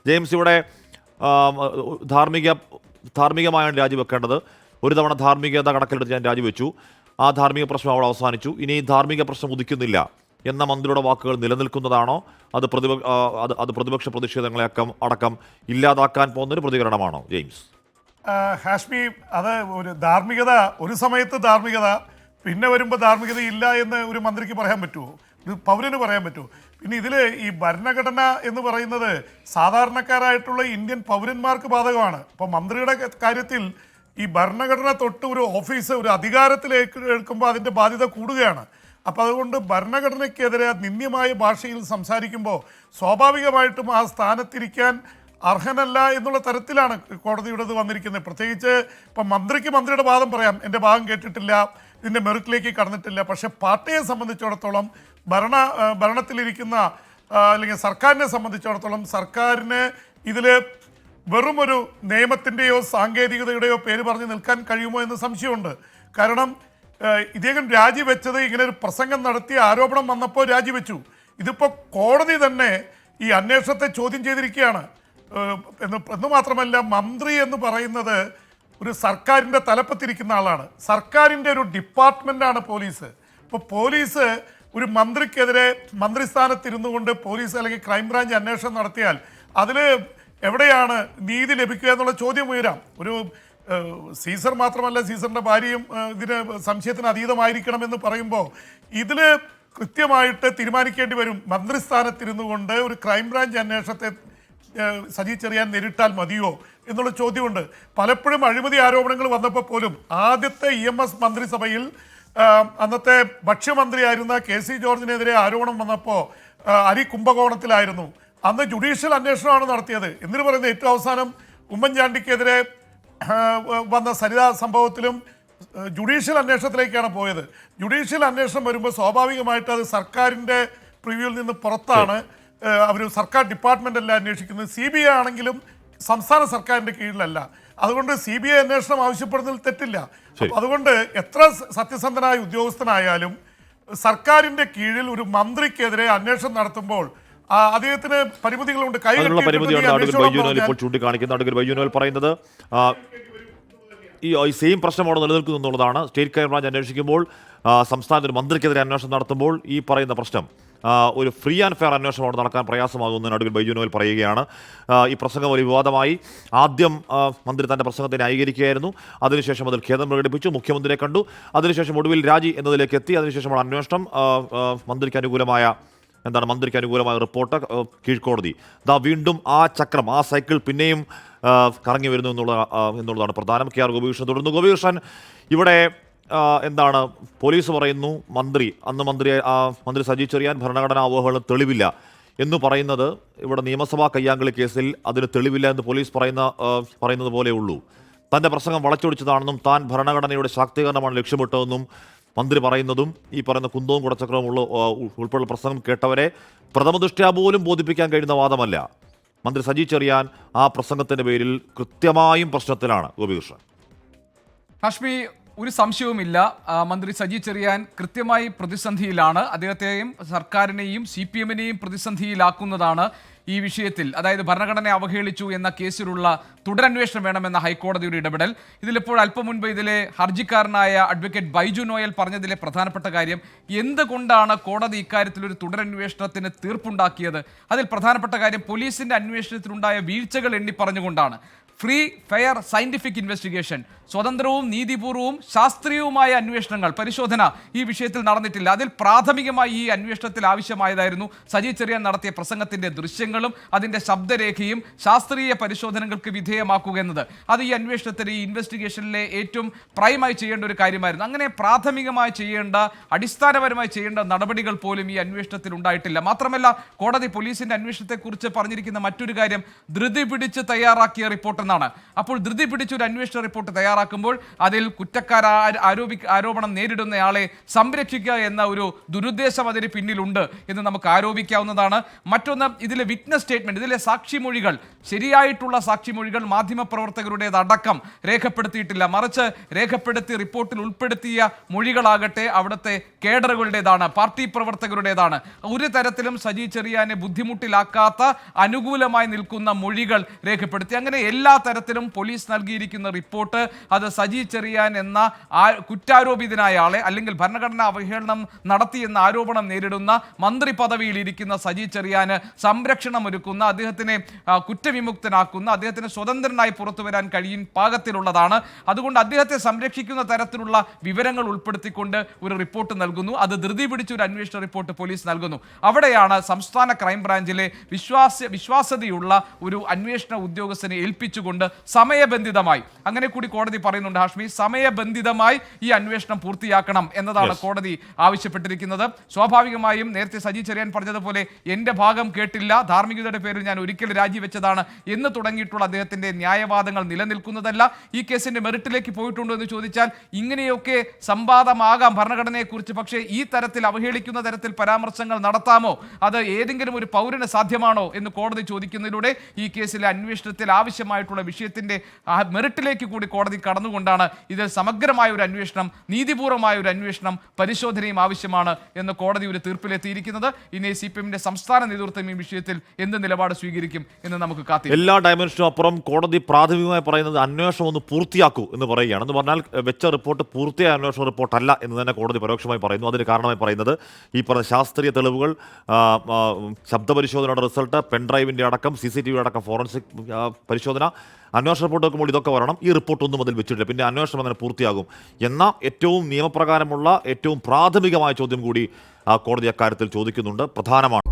James, ഇവിടെ ധാർമ്മികമായാണ് രാജിവെക്കേണ്ടത്. ഒരു തവണ ധാർമ്മികത കണക്കിലെടുത്ത് ഞാൻ രാജിവെച്ചു, ആ ധാർമ്മിക പ്രശ്നം അവിടെ അവസാനിച്ചു, ഇനി ധാർമ്മിക പ്രശ്നം ഉദിക്കുന്നില്ല എന്ന മന്ത്രിയുടെ വാക്കുകൾ നിലനിൽക്കുന്നതാണോ? അത് പ്രതിപക്ഷ പ്രതിഷേധങ്ങളെ അടക്കം ഇല്ലാതാക്കാൻ പോകുന്നൊരു പ്രതികരണമാണോ ജെയിംസ്? ഹാഷ്മി, അത് ഒരു ധാർമ്മികത, ഒരു സമയത്ത് ധാർമ്മികത, പിന്നെ വരുമ്പോൾ ധാർമ്മികത ഇല്ല എന്ന് ഒരു മന്ത്രിക്ക് പറയാൻ പറ്റുമോ? ഒരു പൗരന് പറയാൻ പറ്റുമോ? പിന്നെ ഇതിൽ ഈ ഭരണഘടന എന്ന് പറയുന്നത് സാധാരണക്കാരായിട്ടുള്ള ഇന്ത്യൻ പൗരന്മാർക്ക് ബാധകമാണ്. ഇപ്പോൾ മന്ത്രിയുടെ കാര്യത്തിൽ ഈ ഭരണഘടന തൊട്ട് ഒരു ഓഫീസ് ഒരു അധികാരത്തിലേക്ക് എടുക്കുമ്പോൾ അതിൻ്റെ ബാധ്യത കൂടുകയാണ്. അപ്പോൾ അതുകൊണ്ട് ഭരണഘടനയ്ക്കെതിരെ നിന്ദ്യമായ ഭാഷയിൽ സംസാരിക്കുമ്പോൾ സ്വാഭാവികമായിട്ടും ആ സ്ഥാനത്തിരിക്കാൻ അർഹനല്ല എന്നുള്ള തരത്തിലാണ് കോടതിയുടേത് വന്നിരിക്കുന്നത്. പ്രത്യേകിച്ച് ഇപ്പം മന്ത്രിക്ക് മന്ത്രിയുടെ വാദം പറയാം, എൻ്റെ ഭാഗം കേട്ടിട്ടില്ല, ഇതിൻ്റെ മെറിറ്റിലേക്ക് കടന്നിട്ടില്ല. പക്ഷേ പാർട്ടിയെ സംബന്ധിച്ചിടത്തോളം, ഭരണത്തിലിരിക്കുന്ന അല്ലെങ്കിൽ സർക്കാരിനെ സംബന്ധിച്ചിടത്തോളം സർക്കാരിന് ഇതിൽ വെറും ഒരു നിയമത്തിൻ്റെയോ സാങ്കേതികതയുടെയോ പേര് പറഞ്ഞ് നിൽക്കാൻ കഴിയുമോ എന്ന് സംശയമുണ്ട്. കാരണം ഇദ്ദേഹം രാജിവെച്ചത് ഇങ്ങനെ ഒരു പ്രസംഗം നടത്തി ആരോപണം വന്നപ്പോൾ രാജിവെച്ചു. ഇതിപ്പോൾ കോടതി തന്നെ ഈ അന്വേഷണത്തെ ചോദ്യം ചെയ്തിരിക്കുകയാണ്. എന്ന് മാത്രമല്ല, മന്ത്രി എന്ന് പറയുന്നത് ഒരു സർക്കാരിൻ്റെ തലപ്പത്തിരിക്കുന്ന ആളാണ്. സർക്കാരിൻ്റെ ഒരു ഡിപ്പാർട്ട്മെൻറ്റാണ് പോലീസ്. ഇപ്പോൾ പോലീസ് ഒരു മന്ത്രിക്കെതിരെ മന്ത്രിസ്ഥാനത്തിരുന്നു കൊണ്ട് പോലീസ് അല്ലെങ്കിൽ ക്രൈംബ്രാഞ്ച് അന്വേഷണം നടത്തിയാൽ അതിൽ എവിടെയാണ് നീതി ലഭിക്കുക എന്നുള്ള ചോദ്യം ഉയരാം. ഒരു സീസർ മാത്രമല്ല, സീസറിൻ്റെ ഭാര്യയും ഇതിന് സംശയത്തിന് അതീതമായിരിക്കണമെന്ന് പറയുമ്പോൾ ഇതിൽ കൃത്യമായിട്ട് തീരുമാനിക്കേണ്ടി വരും. മന്ത്രിസ്ഥാനത്തിരുന്നു കൊണ്ട് ഒരു ക്രൈംബ്രാഞ്ച് അന്വേഷണത്തെ സജി ചെറിയാൻ നേരിട്ടാൽ മതിയോ എന്നുള്ള ചോദ്യമുണ്ട്. പലപ്പോഴും അഴിമതി ആരോപണങ്ങൾ വന്നപ്പോൾ പോലും ആദ്യത്തെ EMS മന്ത്രിസഭയിൽ അന്നത്തെ ഭക്ഷ്യമന്ത്രിയായിരുന്ന KC ജോർജിനെതിരെ ആരോപണം വന്നപ്പോൾ അരി കുംഭകോണത്തിലായിരുന്നു. അന്ന് ജുഡീഷ്യൽ അന്വേഷണമാണ് നടത്തിയത്. എന്നിട്ട് പറയുന്നത് ഏറ്റവും അവസാനം ഉമ്മൻചാണ്ടിക്കെതിരെ വന്ന സരിതാ സംഭവത്തിലും ജുഡീഷ്യൽ അന്വേഷണത്തിലേക്കാണ് പോയത്. ജുഡീഷ്യൽ അന്വേഷണം വരുമ്പോൾ സ്വാഭാവികമായിട്ട് അത് സർക്കാരിൻ്റെ പ്രിവ്യൂവിൽ നിന്ന് പുറത്താണ്. അവർ സർക്കാർ ഡിപ്പാർട്ട്മെൻ്റ് അല്ല അന്വേഷിക്കുന്നത്. CBI ആണെങ്കിലും സംസ്ഥാന സർക്കാരിൻ്റെ കീഴിലല്ല. അതുകൊണ്ട് CBI അന്വേഷണം ആവശ്യപ്പെടുന്നതിൽ തെറ്റില്ല. അതുകൊണ്ട് എത്ര സത്യസന്ധനായ ഉദ്യോഗസ്ഥനായാലും സർക്കാരിൻ്റെ കീഴിൽ ഒരു മന്ത്രിക്കെതിരെ അന്വേഷണം നടത്തുമ്പോൾ അദ്ദേഹത്തിന് പരിമിതികളുണ്ട്. ചൂണ്ടിക്കാണിക്കുന്ന പറയുന്നത് ഈ സെയിം പ്രശ്നം അവിടെ നിലനിൽക്കുന്നു എന്നുള്ളതാണ്. സ്റ്റേറ്റ് ക്രൈംബ്രാഞ്ച് അന്വേഷിക്കുമ്പോൾ സംസ്ഥാനത്ത് ഒരു മന്ത്രിക്കെതിരെ അന്വേഷണം നടത്തുമ്പോൾ ഈ പറയുന്ന പ്രശ്നം ഒരു ഫ്രീ ആൻഡ് ഫെയർ അന്വേഷണം അവിടെ നടക്കാൻ പ്രയാസമാകുമെന്ന് അഡ്വക്കേറ്റ് ബൈജു നോയൽ പറയുകയാണ്. ഈ പ്രസംഗം ഒരു വിവാദമായി. ആദ്യം മന്ത്രി തൻ്റെ പ്രസംഗത്തെ ന്യായീകരിക്കുകയായിരുന്നു, അതിനുശേഷം അതിൽ ഖേദം പ്രകടിപ്പിച്ചു, മുഖ്യമന്ത്രിയെ കണ്ടു, അതിനുശേഷം ഒടുവിൽ രാജി എന്നതിലേക്ക് എത്തി. അതിനുശേഷമാണ് അന്വേഷണം. മന്ത്രിക്ക് അനുകൂലമായ റിപ്പോർട്ട് കീഴ്ക്കോടതി. വീണ്ടും ആ ചക്രം, ആ സൈക്കിൾ പിന്നെയും കറങ്ങി വരുന്നു എന്നുള്ളതാണ് പ്രധാനം. KR ഗോപികൃഷ്ണൻ തുടർന്നു. ഗോപികൃഷ്ണൻ, ഇവിടെ എന്താണ് പോലീസ് പറയുന്നു, മന്ത്രി സജി ചെറിയാൻ ഭരണഘടനാ അവഹേളനം തെളിവില്ല എന്ന് പറയുന്നത് ഇവിടെ നിയമസഭാ കയ്യാങ്കളി കേസിൽ അതിന് തെളിവില്ല എന്ന് പോലീസ് പറയുന്നത് പോലെ ഉള്ളൂ. തൻ്റെ പ്രസംഗം വളച്ചൊടിച്ചതാണെന്നും താൻ ഭരണഘടനയുടെ ശാക്തീകരണമാണ് ലക്ഷ്യമിട്ടതെന്നും മന്ത്രി പറയുന്നതും ഈ പറയുന്ന കുന്തവും കുടച്ചക്രവും ഉൾപ്പെടെയുള്ള പ്രസംഗം കേട്ടവരെ പ്രഥമദൃഷ്ട്യാ പോലും ബോധിപ്പിക്കാൻ കഴിയുന്ന വാദമല്ല. മന്ത്രി സജി ചെറിയാൻ ആ പ്രസംഗത്തിൻ്റെ പേരിൽ കൃത്യമായും പ്രശ്നത്തിലാണ്. ഗോപികൃഷ്ണൻ, ഹാഷ്മി, ഒരു സംശയവുമില്ല, മന്ത്രി സജി ചെറിയാൻ കൃത്യമായി പ്രതിസന്ധിയിലാണ്. അദ്ദേഹത്തെയും സർക്കാരിനെയും CPM-നെയും പ്രതിസന്ധിയിലാക്കുന്നതാണ് ഈ വിഷയത്തിൽ. അതായത് ഭരണഘടനയെ അവഹേളിച്ചു എന്ന കേസിലുള്ള തുടരന്വേഷണം വേണമെന്ന ഹൈക്കോടതിയുടെ ഇടപെടൽ. ഇതിലിപ്പോൾ അല്പം മുൻപ് ഇതിലെ ഹർജിക്കാരനായ അഡ്വക്കേറ്റ് ബൈജു നോയൽ പറഞ്ഞതിലെ പ്രധാനപ്പെട്ട കാര്യം, എന്തുകൊണ്ടാണ് കോടതി ഇക്കാര്യത്തിൽ ഒരു തുടരന്വേഷണത്തിന് തീർപ്പുണ്ടാക്കിയത്? അതിൽ പ്രധാനപ്പെട്ട കാര്യം പോലീസിന്റെ അന്വേഷണത്തിലുണ്ടായ വീഴ്ചകൾ എണ്ണി പറഞ്ഞുകൊണ്ടാണ്. ഫ്രീ ഫെയർ സയന്റിഫിക് ഇൻവെസ്റ്റിഗേഷൻ, സ്വതന്ത്രവും നീതിപൂർവവും ശാസ്ത്രീയവുമായ അന്വേഷണങ്ങൾ, പരിശോധന ഈ വിഷയത്തിൽ നടന്നിട്ടില്ല. അതിൽ പ്രാഥമികമായി ഈ അന്വേഷണത്തിൽ ആവശ്യമായതായിരുന്നു സജി ചെറിയാൻ നടത്തിയ പ്രസംഗത്തിന്റെ ദൃശ്യങ്ങളും അതിന്റെ ശബ്ദരേഖയും ശാസ്ത്രീയ പരിശോധനകൾക്ക് വിധേയമാക്കുക എന്നത്. അത് ഈ അന്വേഷണത്തിൽ, ഈ ഇൻവെസ്റ്റിഗേഷനിലെ ഏറ്റവും പ്രൈമായി ചെയ്യേണ്ട ഒരു കാര്യമായിരുന്നു. അങ്ങനെ പ്രാഥമികമായി ചെയ്യേണ്ട, അടിസ്ഥാനപരമായി ചെയ്യേണ്ട നടപടികൾ പോലും ഈ അന്വേഷണത്തിൽ ഉണ്ടായിട്ടില്ല. മാത്രമല്ല, കോടതി പോലീസിന്റെ അന്വേഷണത്തെക്കുറിച്ച് പറഞ്ഞിരിക്കുന്ന മറ്റൊരു കാര്യം, ധൃതി പിടിച്ച് തയ്യാറാക്കിയ റിപ്പോർട്ട്. റിപ്പോർട്ടെന്നാണ്. അപ്പോൾ ധൃതി പിടിച്ചൊരു അന്വേഷണ റിപ്പോർട്ട് തയ്യാറാക്കുമ്പോൾ അതിൽ ആരോപണം നേരിടുന്നയാളെ സംരക്ഷിക്കുക എന്ന ഒരു ദുരുദ്ദേശം അതിന് പിന്നിലുണ്ട് എന്ന് നമുക്ക് ആരോപിക്കാവുന്നതാണ്. മറ്റൊന്ന്, ഇതിലെ വിറ്റ്നസ് സ്റ്റേറ്റ്മെന്റ്, ഇതിലെ സാക്ഷിമൊഴികൾ, ശരിയായിട്ടുള്ള സാക്ഷിമൊഴികൾ മാധ്യമപ്രവർത്തകരുടേതടക്കം രേഖപ്പെടുത്തിയിട്ടില്ല. മറിച്ച് രേഖപ്പെടുത്തി റിപ്പോർട്ടിൽ ഉൾപ്പെടുത്തിയ മൊഴികളാകട്ടെ അവിടുത്തെ കേഡറുകളുടേതാണ്, പാർട്ടി പ്രവർത്തകരുടേതാണ്. ഒരു തരത്തിലും സജി ചെറിയാനെ ബുദ്ധിമുട്ടിലാക്കാത്ത അനുകൂലമായി നിൽക്കുന്ന മൊഴികൾ രേഖപ്പെടുത്തി. അങ്ങനെ എല്ലാ തരത്തിലും പോലീസ് നൽകിയിരിക്കുന്ന റിപ്പോർട്ട് അത് സജി ചെറിയാൻ എന്ന കുറ്റാരോപിതനായ ആളെ, അല്ലെങ്കിൽ ഭരണഘടനാ അവഹേളനം നടത്തിയെന്ന ആരോപണം നേരിടുന്ന മന്ത്രി പദവിയിൽ ഇരിക്കുന്ന സജി ചെറിയാന് സംരക്ഷണം ഒരുക്കുന്ന, അദ്ദേഹത്തിനെ കുറ്റവിമുക്തനാക്കുന്ന, അദ്ദേഹത്തിന് സ്വതന്ത്രനായി പുറത്തു വരാൻ കഴിയും പാകത്തിലുള്ളതാണ്. അതുകൊണ്ട് അദ്ദേഹത്തെ സംരക്ഷിക്കുന്ന തരത്തിലുള്ള വിവരങ്ങൾ ഉൾപ്പെടുത്തിക്കൊണ്ട് ഒരു റിപ്പോർട്ട് നൽകുന്നു. അത് ധൃതി പിടിച്ച ഒരു അന്വേഷണ റിപ്പോർട്ട് പോലീസ് നൽകുന്നു. അവിടെയാണ് സംസ്ഥാന ക്രൈംബ്രാഞ്ചിലെ വിശ്വാസ്യതയുള്ള ഒരു അന്വേഷണ ഉദ്യോഗസ്ഥനെ ഏൽപ്പിച്ചുകൊണ്ട് സമയബന്ധിതമായി, അങ്ങനെ കൂടി കോടതി പറയുന്നുണ്ട് ഹാഷ്മി, സമയബന്ധിതമായി ഈ അന്വേഷണം പൂർത്തിയാക്കണം എന്നതാണ് കോടതി ആവശ്യപ്പെട്ടിരിക്കുന്നത്. സ്വാഭാവികമായും നേരത്തെ സജി ചെറിയാൻ പറഞ്ഞതുപോലെ എന്റെ ഭാഗം കേട്ടില്ല, ധാർമ്മികതയുടെ പേരിൽ ഞാൻ ഒരിക്കൽ രാജിവെച്ചതാണ് എന്ന് തുടങ്ങിയിട്ടുള്ള അദ്ദേഹത്തിന്റെ ന്യായവാദങ്ങൾ നിലനിൽക്കുന്നതല്ല. ഈ കേസിന്റെ മെറിറ്റിലേക്ക് പോയിട്ടുണ്ടോ എന്ന് ചോദിച്ചാൽ ഇങ്ങനെയൊക്കെ സംവാദമാകാം ഭരണഘടനയെക്കുറിച്ച്, പക്ഷേ ഈ തരത്തിൽ അവഹേളിക്കുന്ന തരത്തിൽ പരാമർശങ്ങൾ നടത്താമോ, അത് ഏതെങ്കിലും ഒരു പൗരന് സാധ്യമാണോ എന്ന് കോടതി ചോദിക്കുന്നതിലൂടെ ഈ കേസിലെ അന്വേഷണത്തിൽ ആവശ്യമായിട്ടുള്ള വിഷയത്തിന്റെ മെറിറ്റിലേക്ക് കൂടി കോടതി കടന്നുകൊണ്ടാണ് ഇതിൽ സമഗ്രമായ ഒരു അന്വേഷണം, നീതിപൂർവമായ ഒരു അന്വേഷണം, പരിശോധനയും ആവശ്യമാണ് എന്ന് കോടതി ഒരു തീർപ്പിലെത്തിയിരിക്കുന്നത്. ഇനി CPM-ന്റെ സംസ്ഥാന നേതൃത്വം ഈ വിഷയത്തിൽ എന്ത് നിലപാട് സ്വീകരിക്കും എന്ന് നമുക്ക് കാത്തിരിക്കാം. എല്ലാ ഡയമെൻഷനും അപ്പുറം കോടതി പ്രാഥമികമായി പറയുന്നത് അന്വേഷണം ഒന്ന് പൂർത്തിയാക്കൂ എന്ന് പറയുകയാണ്. എന്ന് പറഞ്ഞാൽ വെച്ച റിപ്പോർട്ട് പൂർത്തിയായ അന്വേഷണ റിപ്പോർട്ടല്ല എന്ന് തന്നെ കോടതി പരോക്ഷമായി പറയുന്നു. അതിന് കാരണമായി പറയുന്നത് ഈ പറഞ്ഞ ശാസ്ത്രീയ തെളിവുകൾ, ശബ്ദപരിശോധനയുടെ റിസൾട്ട്, പെൻഡ്രൈവിൻ്റെ അടക്കം, CCTV അടക്കം ഫോറൻസിക് പരിശോധന, അന്വേഷണ റിപ്പോർട്ട് വെക്കുമ്പോൾ ഇതൊക്കെ വരണം. ഈ റിപ്പോർട്ടൊന്നും അതിൽ വെച്ചിട്ടില്ല, പിന്നെ അന്വേഷണം അങ്ങനെ പൂർത്തിയാകും എന്ന ഏറ്റവും നിയമപ്രകാരമുള്ള ഏറ്റവും പ്രാഥമികമായ ചോദ്യം കൂടി കോടതി അക്കാര്യത്തിൽ ചോദിക്കുന്നുണ്ട്. പ്രധാനമാണ്.